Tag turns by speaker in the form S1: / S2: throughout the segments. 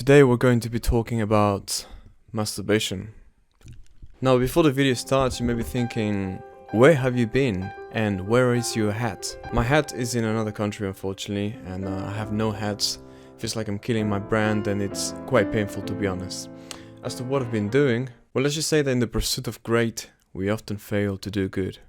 S1: Today we're going to be talking about masturbation. Now, before the video starts, you may be thinking, where have you been and where is your hat? My hat is in another country, unfortunately, and I have no hats. Feels like I'm killing my brand, and it's quite painful, to be honest. As to what I've been doing, well, let's just say that in the pursuit of great, we often fail to do good.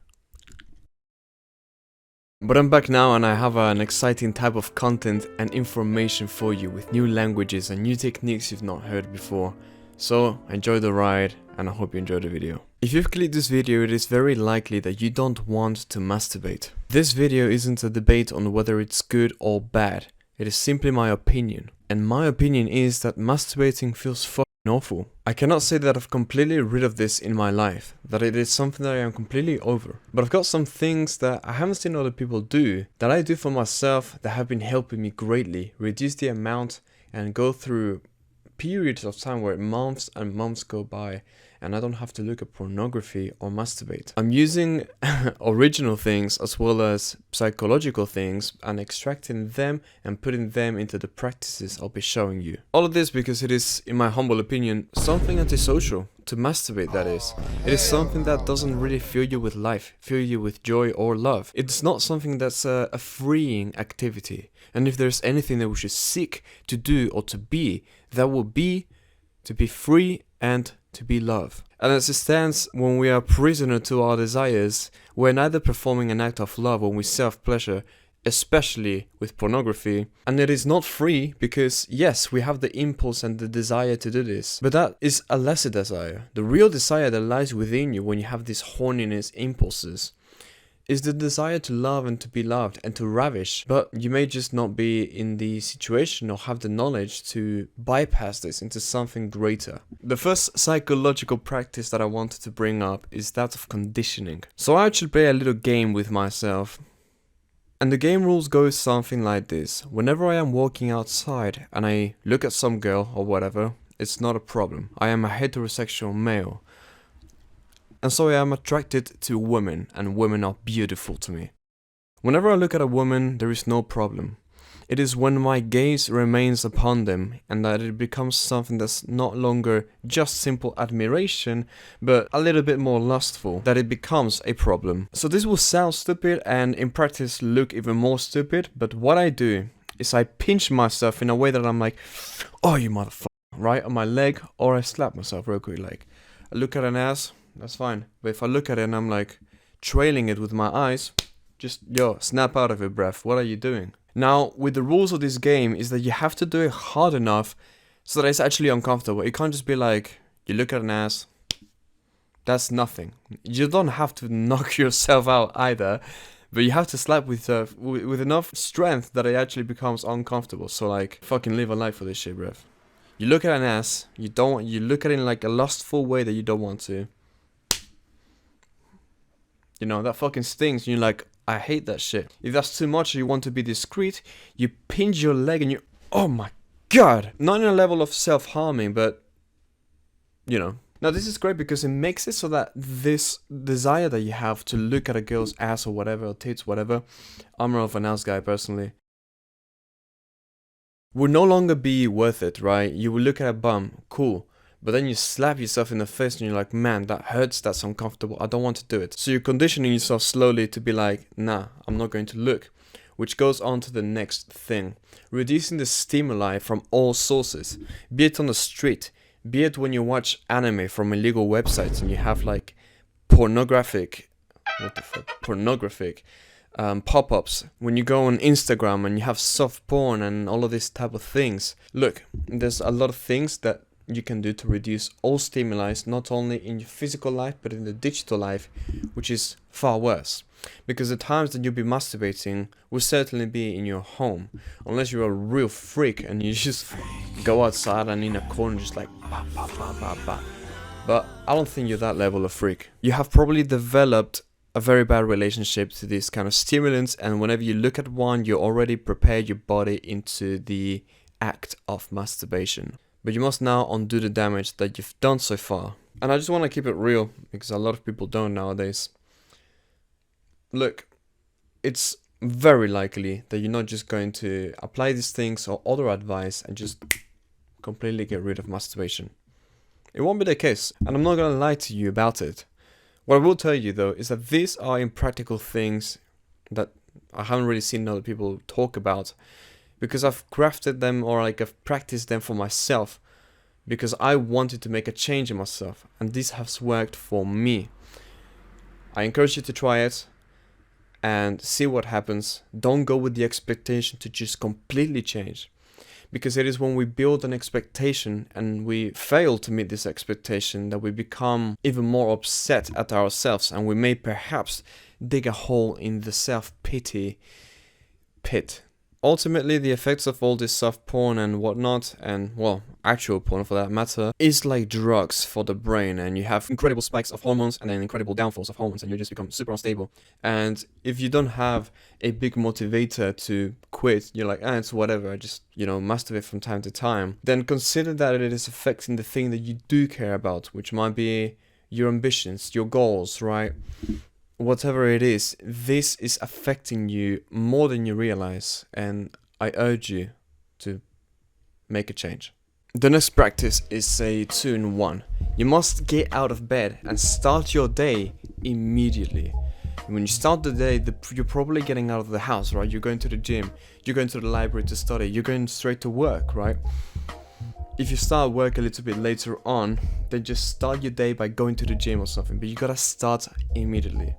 S1: But I'm back now, and I have an exciting type of content and information for you with new languages and new techniques you've not heard before. So enjoy the ride, and I hope you enjoy the video. If you've clicked this video, it is very likely that you don't want to masturbate. This video isn't a debate on whether it's good or bad. It is simply my opinion. And my opinion is that masturbating feels fucking awful. I cannot say that I've completely rid of this in my life, that it is something that I am completely over. But I've got some things that I haven't seen other people do, that I do for myself, that have been helping me greatly reduce the amount and go through periods of time where months and months go by and I don't have to look at pornography or masturbate. I'm using original things as well as psychological things and extracting them and putting them into the practices I'll be showing you. All of this because it is, in my humble opinion, something antisocial to masturbate, that is. It is something that doesn't really fill you with life, fill you with joy or love. It's not something that's a freeing activity. And if there's anything that we should seek to do or to be, that will be to be free and to be love. And as it stands, when we are prisoner to our desires, we're neither performing an act of love when we self-pleasure, especially with pornography, and it is not free because yes, we have the impulse and the desire to do this, but that is a lesser desire. The real desire that lies within you when you have these horniness impulses is the desire to love and to be loved and to ravish, but you may just not be in the situation or have the knowledge to bypass this into something greater. The first psychological practice that I wanted to bring up is that of conditioning. So I actually play a little game with myself. And the game rules go something like this. Whenever I am walking outside and I look at some girl or whatever, it's not a problem. I am a heterosexual male. And so I am attracted to women, and women are beautiful to me. Whenever I look at a woman, there is no problem. It is when my gaze remains upon them and that it becomes something that's not longer just simple admiration, but a little bit more lustful, that it becomes a problem. So this will sound stupid and in practice look even more stupid, but what I do is I pinch myself in a way that I'm like, oh you motherfucker, right on my leg, or I slap myself real quick, like, I look at an ass, that's fine. But if I look at it and I'm like trailing it with my eyes, just, yo, snap out of it, bruv. What are you doing? Now, with the rules of this game is that you have to do it hard enough so that it's actually uncomfortable. It can't just be like, you look at an ass, that's nothing. You don't have to knock yourself out either, but you have to slap with enough strength that it actually becomes uncomfortable. So like, fucking live a life for this shit, bruv. You look at an ass, you look at it in like a lustful way that you don't want to. You know, that fucking stings, and you're like, I hate that shit. If that's too much, you want to be discreet, you pinch your leg and you, oh my god. Not in a level of self-harming, but, you know. Now this is great because it makes it so that this desire that you have to look at a girl's ass or whatever, or tits, whatever, I'm more of an ass guy personally, will no longer be worth it, right? You will look at a bum, cool. But then you slap yourself in the face and you're like, man, that hurts, that's uncomfortable, I don't want to do it. So you're conditioning yourself slowly to be like, nah, I'm not going to look. Which goes on to the next thing. Reducing the stimuli from all sources. Be it on the street, be it when you watch anime from illegal websites and you have like pornographic pop-ups. When you go on Instagram and you have soft porn and all of this type of things. Look, there's a lot of things that you can do to reduce all stimuli, not only in your physical life, but in the digital life, which is far worse. Because the times that you'll be masturbating will certainly be in your home, unless you're a real freak and you just go outside and in a corner just like, bah, bah, bah, bah, bah. But I don't think you're that level of freak. You have probably developed a very bad relationship to these kind of stimulants, and whenever you look at one, you already prepare your body into the act of masturbation. But you must now undo the damage that you've done so far. And I just want to keep it real, because a lot of people don't nowadays. Look, it's very likely that you're not just going to apply these things or other advice and just completely get rid of masturbation. It won't be the case, and I'm not gonna lie to you about it. What I will tell you though is that these are impractical things that I haven't really seen other people talk about, because I've crafted them, or like I've practiced them for myself, because I wanted to make a change in myself, and this has worked for me. I encourage you to try it and see what happens. Don't go with the expectation to just completely change, because it is when we build an expectation and we fail to meet this expectation that we become even more upset at ourselves, and we may perhaps dig a hole in the self-pity pit. Ultimately, the effects of all this soft porn and whatnot, and well, actual porn for that matter, is like drugs for the brain, and you have incredible spikes of hormones and then incredible downfalls of hormones, and you just become super unstable. And if you don't have a big motivator to quit, you're like, it's whatever, I just, masturbate from time to time, then consider that it is affecting the thing that you do care about, which might be your ambitions, your goals, right? Whatever it is, this is affecting you more than you realize, and I urge you to make a change. The next practice is a 2-in-1. You must get out of bed and start your day immediately. When you start the day, you're probably getting out of the house, right? You're going to the gym, you're going to the library to study, you're going straight to work, right? If you start work a little bit later on, then just start your day by going to the gym or something, but you gotta start immediately.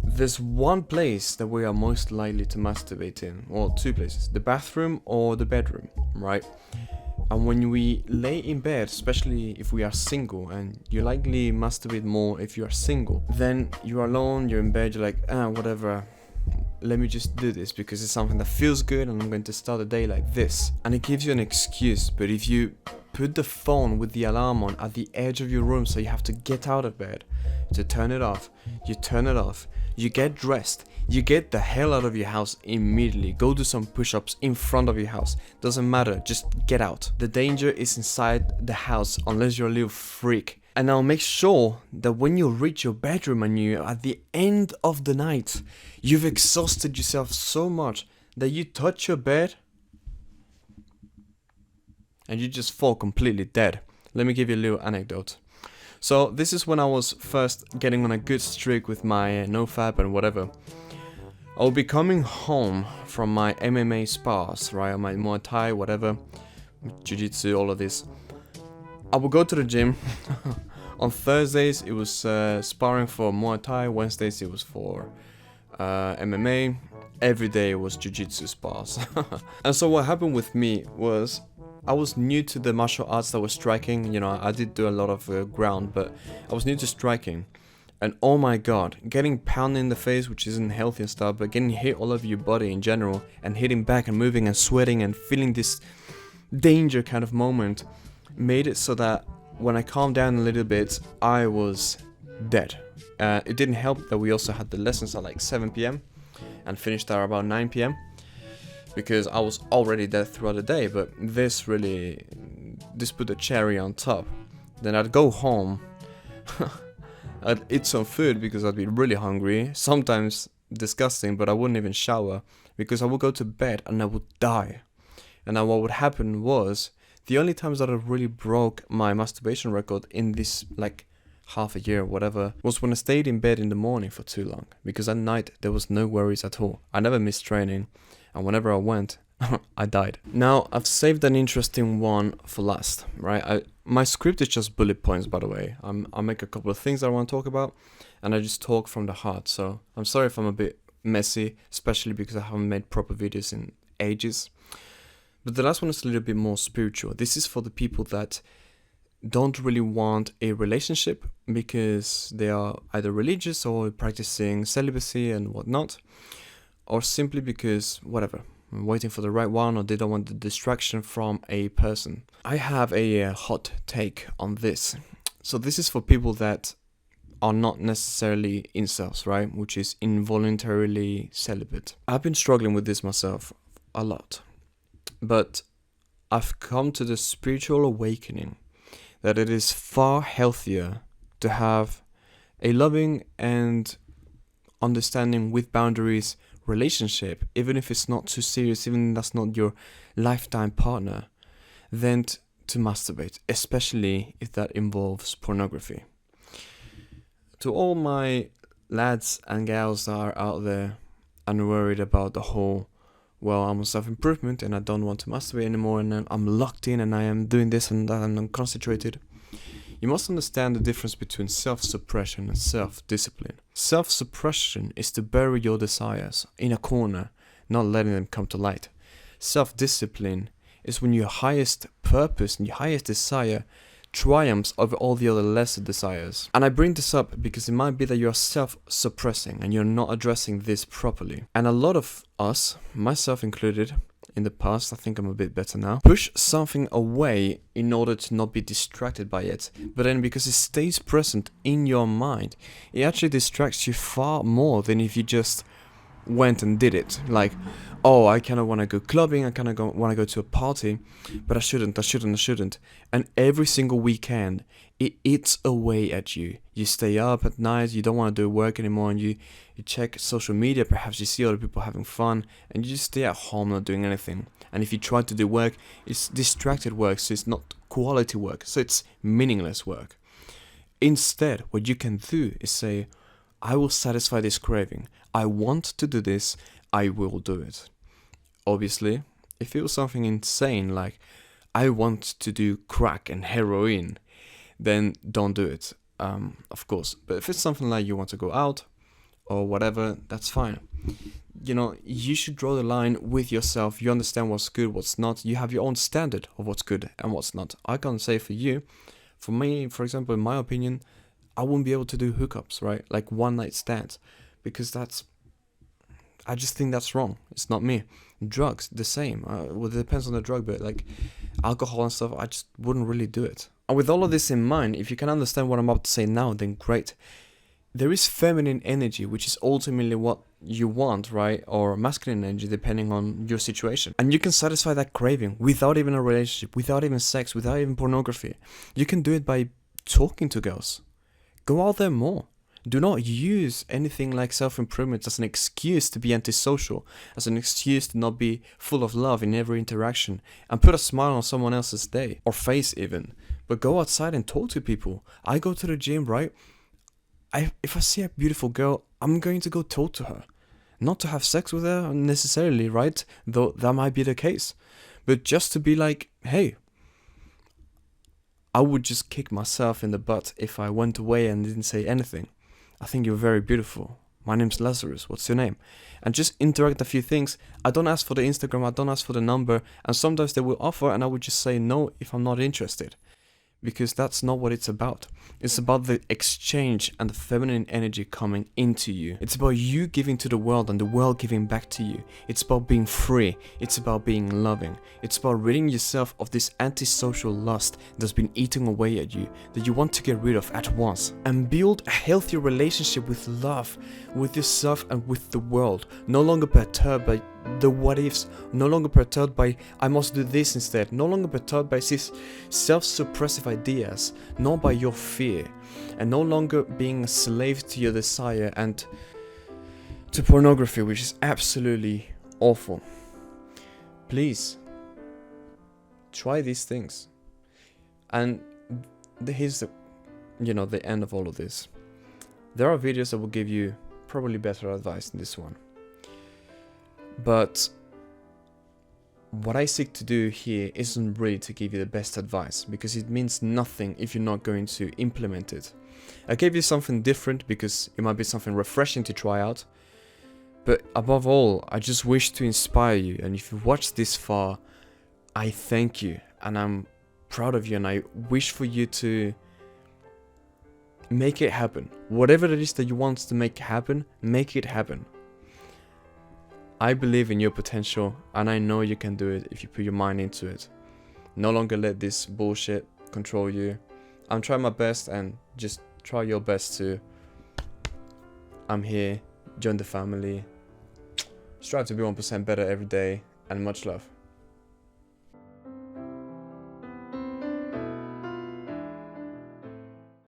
S1: There's one place that we are most likely to masturbate in, or two places, the bathroom or the bedroom, right? And when we lay in bed, especially if we are single, and you likely masturbate more if you are single, then you're alone, you're in bed, you're like, whatever, let me just do this because it's something that feels good and I'm going to start the day like this. And it gives you an excuse. But if you put the phone with the alarm on at the edge of your room, so you have to get out of bed to turn it off, you turn it off, you get dressed, you get the hell out of your house immediately, go do some push-ups in front of your house, doesn't matter, just get out. The danger is inside the house unless you're a little freak. And now make sure that when you reach your bedroom and you're at the end of the night, you've exhausted yourself so much that you touch your bed and you just fall completely dead. Let me give you a little anecdote. So this is when I was first getting on a good streak with my NoFap and whatever. I'll be coming home from my MMA spars, right, my Muay Thai, whatever, Jiu-Jitsu, all of this. I will go to the gym. On Thursdays it was sparring for Muay Thai, Wednesdays it was for MMA, every day it was Jiu-Jitsu spars. And so what happened with me was, I was new to the martial arts that was striking. I did do a lot of ground, but I was new to striking. And oh my god, getting pounded in the face, which isn't healthy and stuff, but getting hit all over your body in general, and hitting back and moving and sweating and feeling this danger kind of moment, made it so that when I calmed down a little bit, I was dead. It didn't help that we also had the lessons at like 7 p.m. and finished at about 9 p.m. because I was already dead throughout the day, but this put a cherry on top. Then I'd go home, I'd eat some food because I'd be really hungry, sometimes disgusting, but I wouldn't even shower because I would go to bed and I would die. And then what would happen was, the only times that I really broke my masturbation record in this like half a year or whatever was when I stayed in bed in the morning for too long, because at night there was no worries at all. I never missed training, and whenever I went, I died. Now I've saved an interesting one for last, right? My script is just bullet points, by the way. I'll make a couple of things that I want to talk about, and I just talk from the heart. So I'm sorry if I'm a bit messy, especially because I haven't made proper videos in ages. But the last one is a little bit more spiritual. This is for the people that don't really want a relationship because they are either religious or practicing celibacy and whatnot, or simply because, whatever, I'm waiting for the right one, or they don't want the distraction from a person. I have a hot take on this. So this is for people that are not necessarily incels, right? Which is involuntarily celibate. I've been struggling with this myself a lot. But I've come to the spiritual awakening that it is far healthier to have a loving and understanding with boundaries relationship, even if it's not too serious, even if that's not your lifetime partner, than to masturbate, especially if that involves pornography. To all my lads and gals that are out there and worried about the whole, well, I'm on self-improvement and I don't want to masturbate anymore and I'm locked in and I am doing this and that and I'm concentrated. You must understand the difference between self-suppression and self-discipline. Self-suppression is to bury your desires in a corner, not letting them come to light. Self-discipline is when your highest purpose and your highest desire triumphs over all the other lesser desires. And I bring this up because it might be that you're self-suppressing and you're not addressing this properly. And a lot of us, myself included, in the past, I think I'm a bit better now, push something away in order to not be distracted by it. But then because it stays present in your mind, it actually distracts you far more than if you just went and did it. Like, oh, I kind of want to go clubbing, I kind of want to go to a party, but I shouldn't. And every single weekend, it eats away at you. You stay up at night, you don't want to do work anymore, and you check social media, perhaps you see other people having fun, and you just stay at home not doing anything. And if you try to do work, it's distracted work, so it's not quality work, so it's meaningless work. Instead, what you can do is say, I will satisfy this craving. I want to do this, I will do it. Obviously, if it was something insane like, I want to do crack and heroin, then don't do it, of course. But if it's something like you want to go out or whatever, that's fine. You know, you should draw the line with yourself. You understand what's good, what's not. You have your own standard of what's good and what's not. I can't say for you. For me, for example, in my opinion, I wouldn't be able to do hookups, right? Like one night stands, because I just think that's wrong. It's not me. Drugs, the same. Well, it depends on the drug, but like alcohol and stuff, I just wouldn't really do it. And with all of this in mind, if you can understand what I'm about to say now, then great. There is feminine energy, which is ultimately what you want, right? Or masculine energy, depending on your situation. And you can satisfy that craving without even a relationship, without even sex, without even pornography. You can do it by talking to girls. Go out there more. Do not use anything like self-improvement as an excuse to be antisocial, as an excuse to not be full of love in every interaction, and put a smile on someone else's day, or face even. But go outside and talk to people. I go to the gym, right? If I see a beautiful girl, I'm going to go talk to her. Not to have sex with her necessarily, right? Though that might be the case. But just to be like, hey, I would just kick myself in the butt if I went away and didn't say anything. I think you're very beautiful. My name's Lazarus. What's your name? And just interact a few things. I don't ask for the Instagram. I don't ask for the number. And sometimes they will offer and I would just say no if I'm not interested. Because that's not what it's about. It's about the exchange and the feminine energy coming into you. It's about you giving to the world and the world giving back to you. It's about being free. It's about being loving. It's about ridding yourself of this antisocial lust that's been eating away at you, that you want to get rid of at once. And build a healthier relationship with love, with yourself and with the world. No longer perturbed by the what ifs, no longer perturbed by I must do this instead, no longer perturbed by these self-suppressive ideas, not by your fear, and no longer being a slave to your desire and to pornography, which is absolutely awful. Please try these things. And here's the end of all of this. There are videos that will give you probably better advice than this one. But what I seek to do here isn't really to give you the best advice, because it means nothing if you're not going to implement it. I gave you something different because it might be something refreshing to try out. But above all, I just wish to inspire you, and if you've watched this far, I thank you and I'm proud of you, and I wish for you to make it happen. Whatever it is that you want to make happen, make it happen. I believe in your potential, and I know you can do it if you put your mind into it. No longer let this bullshit control you. I'm trying my best, and just try your best too. I'm here. Join the family. Strive to be 1% better every day, and much love.